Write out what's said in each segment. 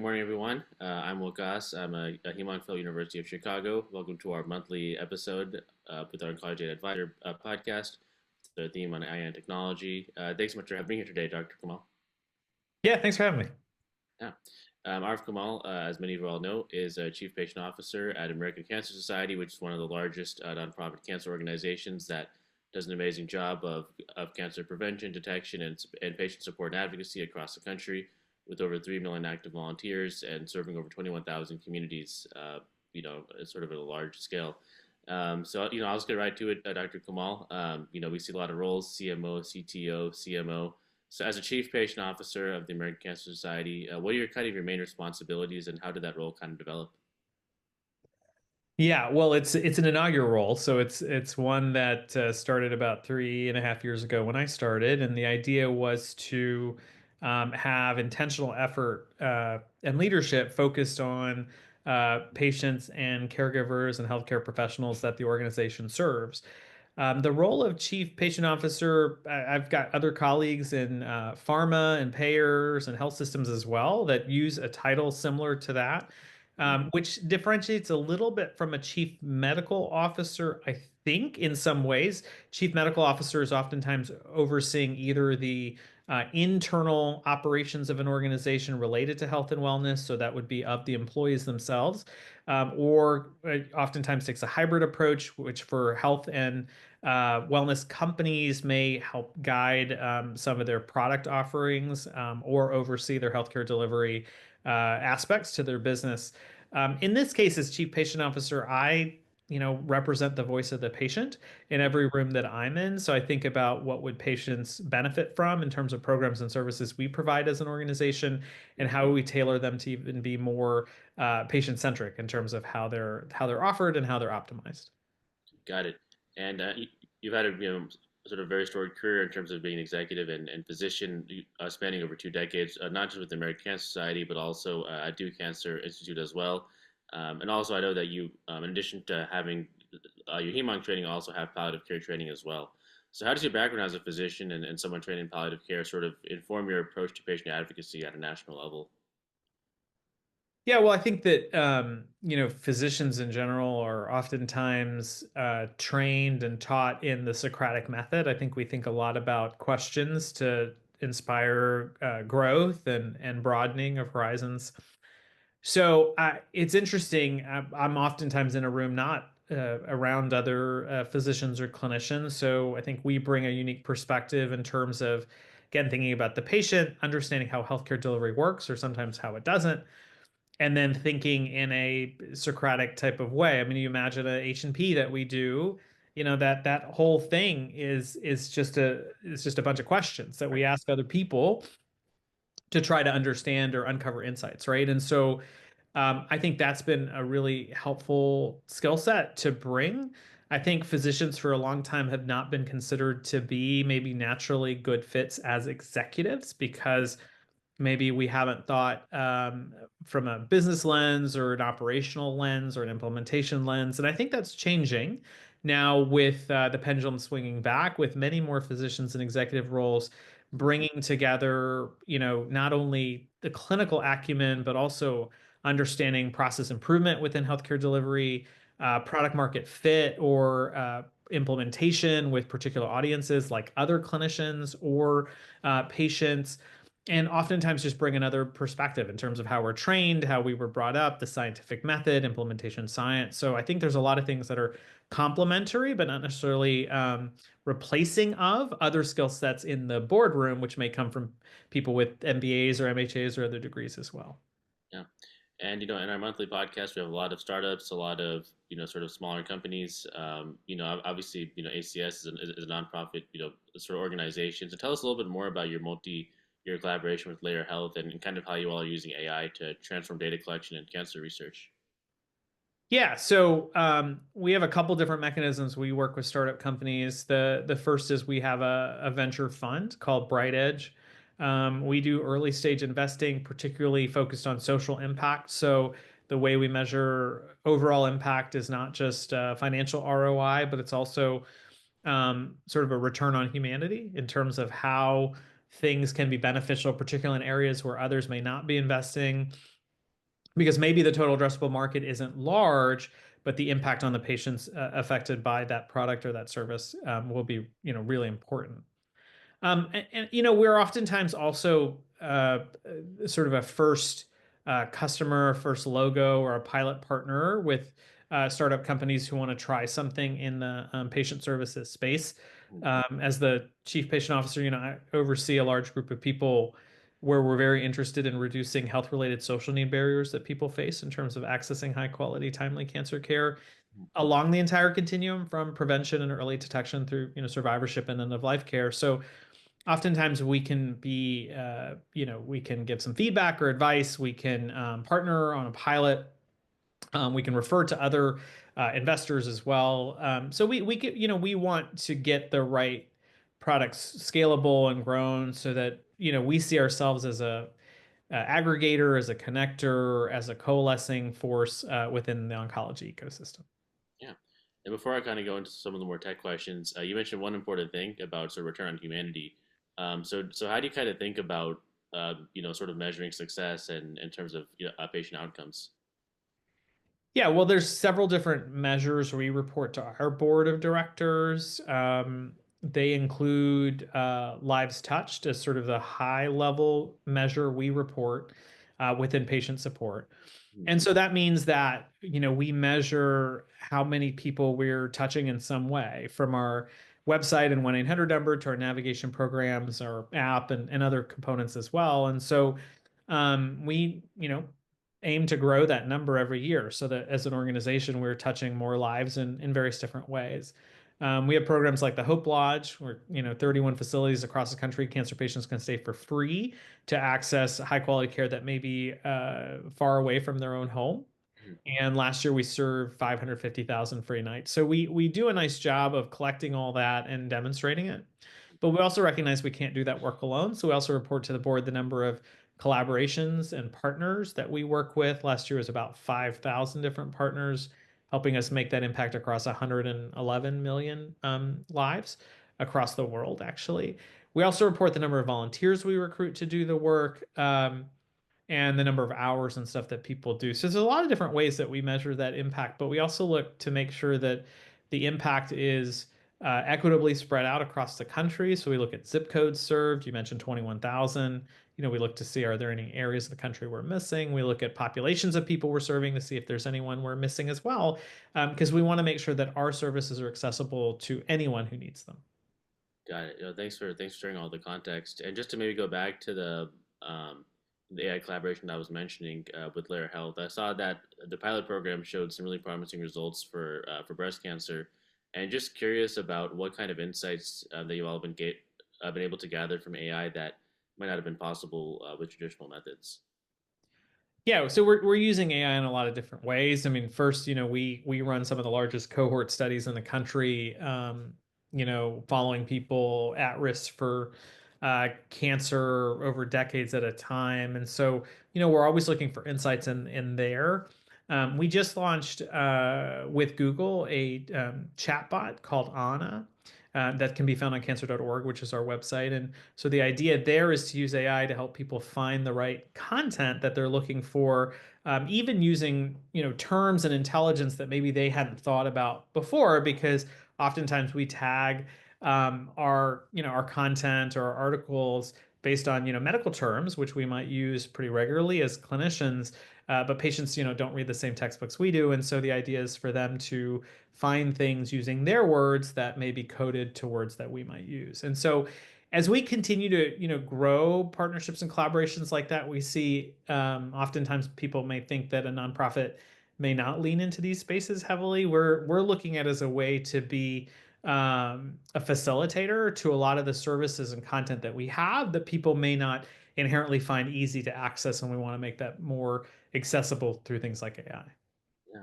Morning, everyone. I'm Waqas. I'm a Human Fellow, University of Chicago. Welcome to our monthly episode with our Oncology Advisor podcast. The theme on AI and technology. Thanks so much for having me here today, Dr. Kamal. Yeah, thanks for having me. Yeah. Arif Kamal, as many of you all know, is a Chief Patient Officer at American Cancer Society, which is one of the largest nonprofit cancer organizations that does an amazing job of cancer prevention, detection, and patient support and advocacy across the country, with over 3 million active volunteers and serving over 21,000 communities, sort of at a large scale. I'll just get right to it, Dr. Kamal. We see a lot of roles: CMO, CTO, CMO. So, as a chief patient officer of the American Cancer Society, what are your kind of your main responsibilities, and how did that role kind of develop? Yeah, well, it's an inaugural role, so it's one that started about 3.5 years ago when I started, and the idea was to have intentional effort and leadership focused on patients and caregivers and healthcare professionals that the organization serves. The role of chief patient officer, I've got other colleagues in pharma and payers and health systems as well that use a title similar to that, which differentiates a little bit from a chief medical officer, I think, in some ways. Chief medical officer is oftentimes overseeing either the internal operations of an organization related to health and wellness, so that would be of the employees themselves, or oftentimes takes a hybrid approach, which for health and wellness companies may help guide some of their product offerings or oversee their healthcare delivery aspects to their business. In this case, as chief patient officer, I represent the voice of the patient in every room that I'm in. So I think about what would patients benefit from in terms of programs and services we provide as an organization, and how we tailor them to even be more patient-centric in terms of how they're offered and how they're optimized. Got it. And you've had a sort of very storied career in terms of being an executive and physician, spanning over 2 decades, not just with the American Cancer Society, but also at Duke Cancer Institute as well. And also, I know that you, in addition to having your HEMONC training, also have palliative care training as well. So, how does your background as a physician and someone trained in palliative care sort of inform your approach to patient advocacy at a national level? Yeah, well, I think that physicians in general are oftentimes trained and taught in the Socratic method. I think we think a lot about questions to inspire growth and broadening of horizons. So it's interesting. I'm oftentimes in a room not around other physicians or clinicians. So I think we bring a unique perspective in terms of, again, thinking about the patient, understanding how healthcare delivery works, or sometimes how it doesn't, and then thinking in a Socratic type of way. I mean, you imagine a H&P that we do, that whole thing is just a bunch of questions that we Right. ask other people to try to understand or uncover insights, right? And so I think that's been a really helpful skill set to bring. I think physicians for a long time have not been considered to be maybe naturally good fits as executives, because maybe we haven't thought from a business lens or an operational lens or an implementation lens. And I think that's changing now with the pendulum swinging back, with many more physicians in executive roles bringing together, not only the clinical acumen, but also understanding process improvement within healthcare delivery, product market fit, or implementation with particular audiences like other clinicians or patients, and oftentimes just bring another perspective in terms of how we're trained, how we were brought up, the scientific method, implementation science. So I think there's a lot of things that are complementary, but not necessarily replacing of other skill sets in the boardroom, which may come from people with MBAs or MHAs or other degrees as well. Yeah. And in our monthly podcast, we have a lot of startups, a lot of sort of smaller companies. Obviously, ACS is a nonprofit, sort of organization. So tell us a little bit more about your collaboration with Layer Health, and kind of how you all are using AI to transform data collection and cancer research. Yeah, so we have a couple different mechanisms we work with startup companies. The first is we have a venture fund called Bright Edge. We do early stage investing, particularly focused on social impact. So the way we measure overall impact is not just financial ROI, but it's also sort of a return on humanity in terms of how things can be beneficial, particularly in areas where others may not be investing. because maybe the total addressable market isn't large, but the impact on the patients affected by that product or that service will be, really important. We're oftentimes also sort of a first customer, first logo, or a pilot partner with startup companies who want to try something in the patient services space. Mhm. As the chief patient officer, I oversee a large group of people where we're very interested in reducing health-related social need barriers that people face in terms of accessing high quality, timely cancer care along the entire continuum from prevention and early detection through, survivorship and end of life care. So oftentimes we can be we can give some feedback or advice, we can partner on a pilot, we can refer to other investors as well. So we get, we want to get the right products scalable and grown so that we see ourselves as a aggregator, as a connector, as a coalescing force within the oncology ecosystem. Yeah. And before I kind of go into some of the more tech questions, you mentioned one important thing about sort of return on humanity. So how do you kind of think about, sort of measuring success and in terms of patient outcomes? Yeah, well, there's several different measures we report to our board of directors. They include lives touched as sort of the high level measure we report within patient support. Mhm. And so that means that, we measure how many people we're touching in some way from our website and 1-800 number to our navigation programs, our app, and other components as well. And so we, aim to grow that number every year so that as an organization, we're touching more lives in various different ways. We have programs like the Hope Lodge, where 31 facilities across the country, cancer patients can stay for free to access high quality care that may be far away from their own home. Mhm. And last year we served 550,000 free nights. So we do a nice job of collecting all that and demonstrating it. But we also recognize we can't do that work alone. So we also report to the board the number of collaborations and partners that we work with. Last year was about 5,000 different partners, helping us make that impact across 111 million lives across the world, actually. We also report the number of volunteers we recruit to do the work. And the number of hours and stuff that people do. So there's a lot of different ways that we measure that impact, but we also look to make sure that the impact is equitably spread out across the country. So we look at zip codes served. You mentioned 21,000. We look to see, are there any areas of the country we're missing? We look at populations of people we're serving to see if there's anyone we're missing as well, because we want to make sure that our services are accessible to anyone who needs them. Got it. Thanks for sharing all the context. And just to maybe go back to the AI collaboration that I was mentioning with Layer Health, I saw that the pilot program showed some really promising results for breast cancer, and just curious about what kind of insights that you all been able to gather from AI that might not have been possible with traditional methods. Yeah, so we're using AI in a lot of different ways. I mean, first, we run some of the largest cohort studies in the country, following people at risk for cancer over decades at a time. And so, we're always looking for insights in there. We just launched with Google a chatbot called Anna. That can be found on cancer.org, which is our website. And so the idea there is to use AI to help people find the right content that they're looking for, even using terms and intelligence that maybe they hadn't thought about before, because oftentimes we tag our content or our articles based on medical terms, which we might use pretty regularly as clinicians. But patients, don't read the same textbooks we do, and so the idea is for them to find things using their words that may be coded to words that we might use. And so, as we continue to, grow partnerships and collaborations like that, we see oftentimes people may think that a nonprofit may not lean into these spaces heavily. We're looking at it as a way to be a facilitator to a lot of the services and content that we have that people may not inherently find easy to access, and we want to make that more accessible through things like AI. Yeah.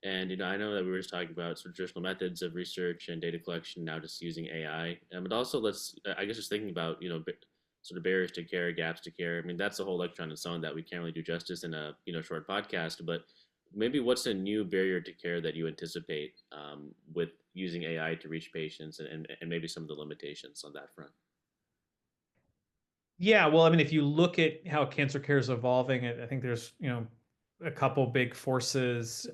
And I know that we were just talking about sort of traditional methods of research and data collection, now just using AI. But also, I guess, just thinking about sort of barriers to care, gaps to care. I mean, that's a whole lecture on its own that we can't really do justice in a short podcast. But maybe what's a new barrier to care that you anticipate with using AI to reach patients, and maybe some of the limitations on that front? Yeah, well, I mean, if you look at how cancer care is evolving, I think there's, a couple big forces.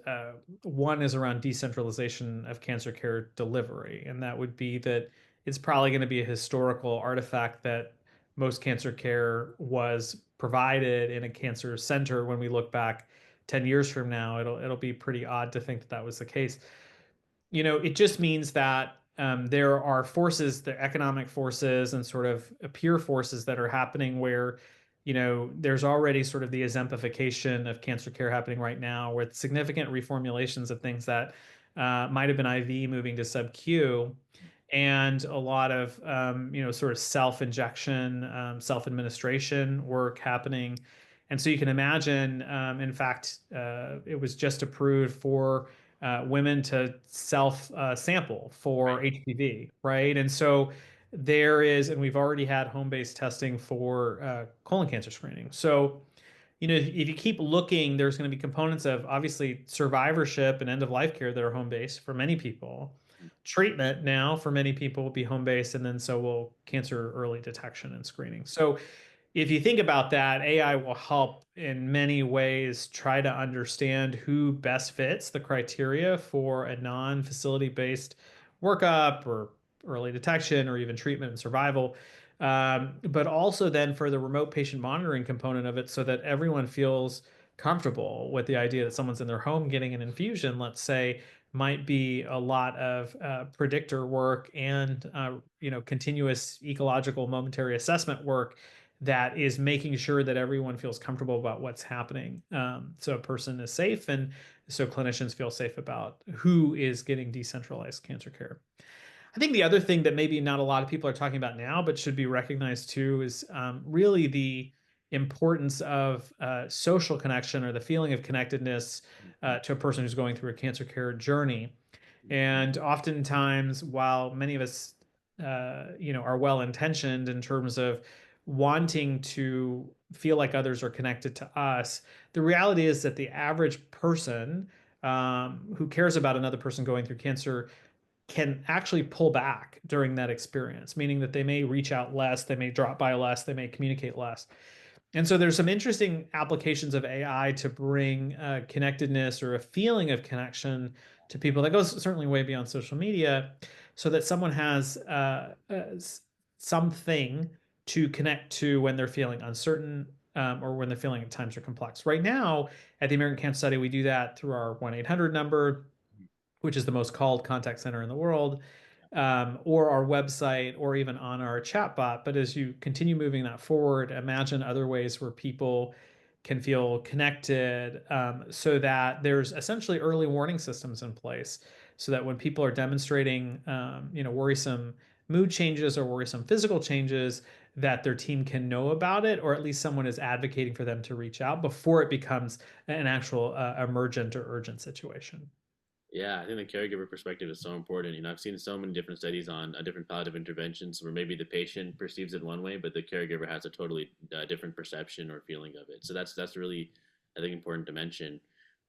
One is around decentralization of cancer care delivery, and that would be that it's probably going to be a historical artifact that most cancer care was provided in a cancer center. When we look back 10 years from now, it'll be pretty odd to think that that was the case. It just means that there are forces, the economic forces and sort of peer forces that are happening where, there's already sort of the exemplification of cancer care happening right now with significant reformulations of things that might have been IV moving to sub-Q and a lot of, sort of self-injection, self-administration work happening. And so you can imagine, in fact, it was just approved for women to self sample for Right. HPV, right? And so there is, and we've already had home-based testing for colon cancer screening. So, if you keep looking, there's going to be components of obviously survivorship and end of life care that are home-based for many people. Treatment now for many people will be home-based, and then so will cancer early detection and screening. So if you think about that, AI will help in many ways try to understand who best fits the criteria for a non-facility based workup or early detection or even treatment and survival. But also then for the remote patient monitoring component of it so that everyone feels comfortable with the idea that someone's in their home getting an infusion, let's say, might be a lot of predictor work and continuous ecological momentary assessment work that is making sure that everyone feels comfortable about what's happening. So a person is safe, and so clinicians feel safe about who is getting decentralized cancer care. I think the other thing that maybe not a lot of people are talking about now, but should be recognized too, is really the importance of social connection or the feeling of connectedness to a person who's going through a cancer care journey. And oftentimes, while many of us, are well intentioned in terms of wanting to feel like others are connected to us, the reality is that the average person who cares about another person going through cancer can actually pull back during that experience, meaning that they may reach out less, they may drop by less, they may communicate less. And so there's some interesting applications of AI to bring connectedness or a feeling of connection to people that goes certainly way beyond social media, so that someone has something to connect to when they're feeling uncertain or when they're feeling at times are complex. Right now, at the American Cancer Study, we do that through our 1-800 number, which is the most called contact center in the world, or our website, or even on our chatbot. But as you continue moving that forward, imagine other ways where people can feel connected, so that there's essentially early warning systems in place, so that when people are demonstrating, worrisome mood changes or worrisome physical changes, that their team can know about it, or at least someone is advocating for them to reach out before it becomes an actual emergent or urgent situation. Yeah, I think the caregiver perspective is so important. I've seen so many different studies on different palliative interventions where maybe the patient perceives it one way, but the caregiver has a totally different perception or feeling of it. So that's really, I think, important to mention.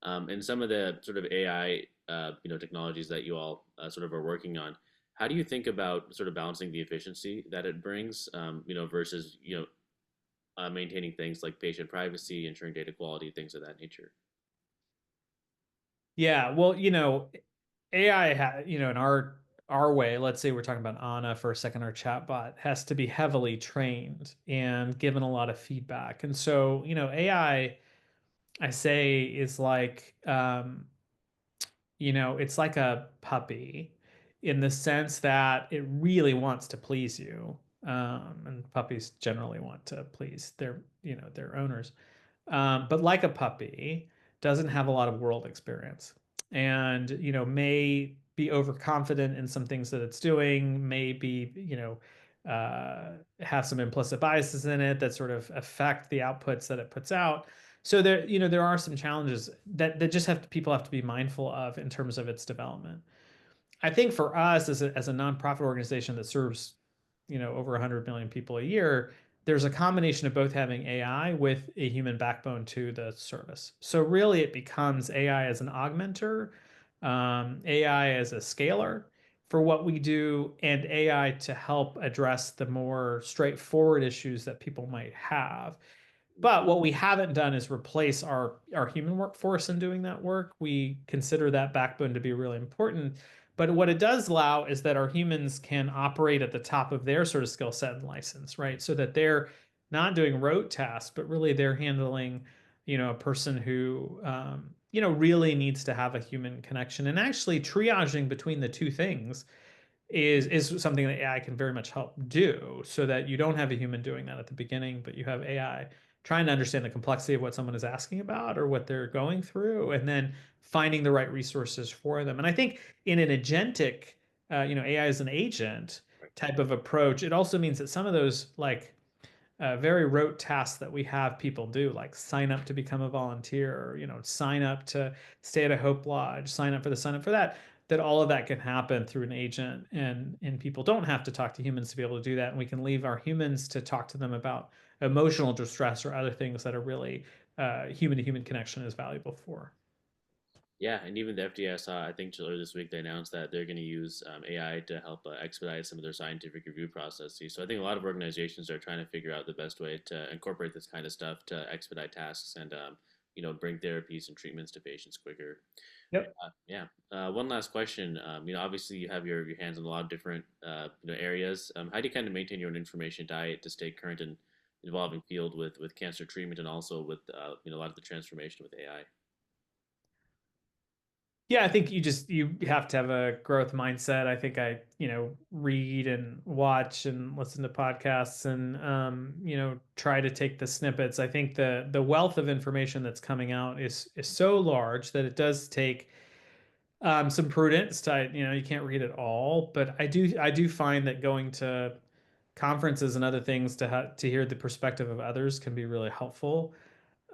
And some of the sort of AI, technologies that you all sort of are working on, how do you think about sort of balancing the efficiency that it brings, versus maintaining things like patient privacy, ensuring data quality, things of that nature? Yeah, well, AI, in our way, let's say we're talking about Anna for a second, our chatbot has to be heavily trained and given a lot of feedback. And so, I say is like, it's like a puppy in the sense that it really wants to please you. And puppies generally want to please their owners. But like a puppy, doesn't have a lot of world experience and, may be overconfident in some things that it's doing, may be, have some implicit biases in it that sort of affect the outputs that it puts out. So there are some challenges that just people have to be mindful of in terms of its development. I think for us as a nonprofit organization that serves, over 100 million people a year, there's a combination of both having AI with a human backbone to the service. So really, it becomes AI as an augmenter, AI as a scaler for what we do, and AI to help address the more straightforward issues that people might have. But what we haven't done is replace our human workforce in doing that work. We consider that backbone to be really important. But what it does allow is that our humans can operate at the top of their sort of skill set and license, right? So that they're not doing rote tasks, but really they're handling, a person who, really needs to have a human connection and actually triaging between the two things is something that AI can very much help do so that you don't have a human doing that at the beginning, but you have AI trying to understand the complexity of what someone is asking about or what they're going through, and then finding the right resources for them. And I think in an agentic, AI as an agent Right. type of approach, it also means that some of those like very rote tasks that we have people do, like sign up to become a volunteer, or, sign up to stay at a Hope Lodge, sign up for this, sign up for that, that all of that can happen through an agent, and people don't have to talk to humans to be able to do that. And we can leave our humans to talk to them about emotional distress or other things that are really human to human connection is valuable for. Yeah, and even the FDA, saw, I think earlier this week, they announced that they're going to use AI to help expedite some of their scientific review processes. So I think a lot of organizations are trying to figure out the best way to incorporate this kind of stuff to expedite tasks and bring therapies and treatments to patients quicker. Yep. Yeah. One last question. Obviously you have your hands in a lot of different areas. How do you kind of maintain your own information diet to stay current and evolving field with cancer treatment and also with a lot of the transformation with AI? Yeah, I think you have to have a growth mindset. I think I, read and watch and listen to podcasts and try to take the snippets. I think the wealth of information that's coming out is so large that it does take some prudence to, you can't read it all, but I do find that going to conferences and other things to hear the perspective of others can be really helpful.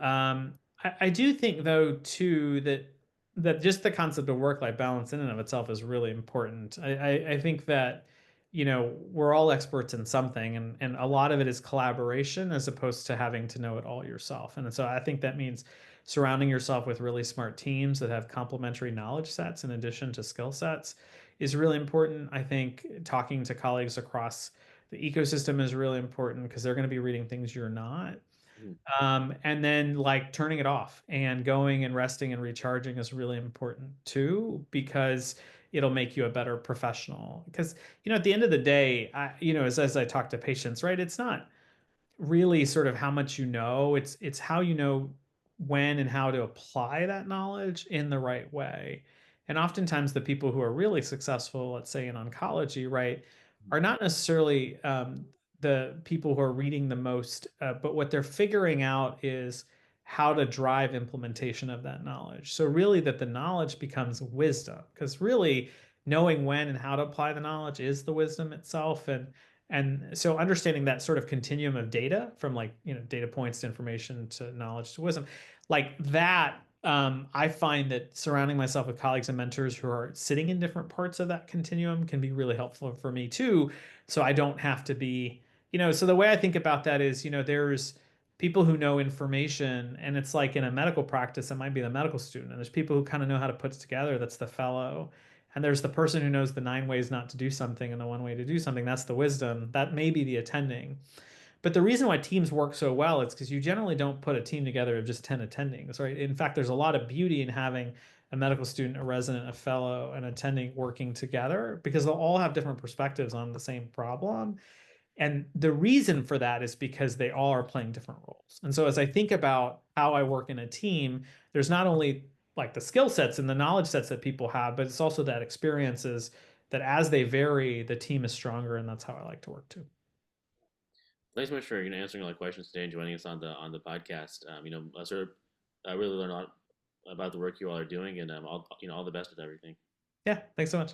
I do think though too that just the concept of work-life balance in and of itself is really important. I think that we're all experts in something, and a lot of it is collaboration as opposed to having to know it all yourself. And so I think that means surrounding yourself with really smart teams that have complementary knowledge sets in addition to skill sets is really important. I think talking to colleagues across the ecosystem is really important because they're going to be reading things you're not. Mhm. And then like turning it off and going and resting and recharging is really important too, because it'll make you a better professional. Because, at the end of the day, as I talk to patients, right, it's not really sort of how much you know. It's how you know when and how to apply that knowledge in the right way. And oftentimes the people who are really successful, let's say in oncology, right, are not necessarily the people who are reading the most, but what they're figuring out is how to drive implementation of that knowledge. So really that the knowledge becomes wisdom, because really knowing when and how to apply the knowledge is the wisdom itself. And so understanding that sort of continuum of data from like, data points to information to knowledge to wisdom, like that, I find that surrounding myself with colleagues and mentors who are sitting in different parts of that continuum can be really helpful for me too. So I don't have to be, so the way I think about that is, there's people who know information, and it's like in a medical practice, it might be the medical student, and there's people who kind of know how to put it together, that's the fellow. And there's the person who knows the nine ways not to do something and the one way to do something. That's the wisdom. That may be the attending. But the reason why teams work so well is because you generally don't put a team together of just 10 attendings, right? In fact, there's a lot of beauty in having a medical student, a resident, a fellow, and attending working together because they'll all have different perspectives on the same problem. And the reason for that is because they all are playing different roles. And so as I think about how I work in a team, there's not only like the skill sets and the knowledge sets that people have, but it's also that experiences that as they vary, the team is stronger. And that's how I like to work too. Thanks so much for answering all the questions today and joining us on the podcast. I really learned a lot about the work you all are doing, and all the best with everything. Yeah, thanks so much.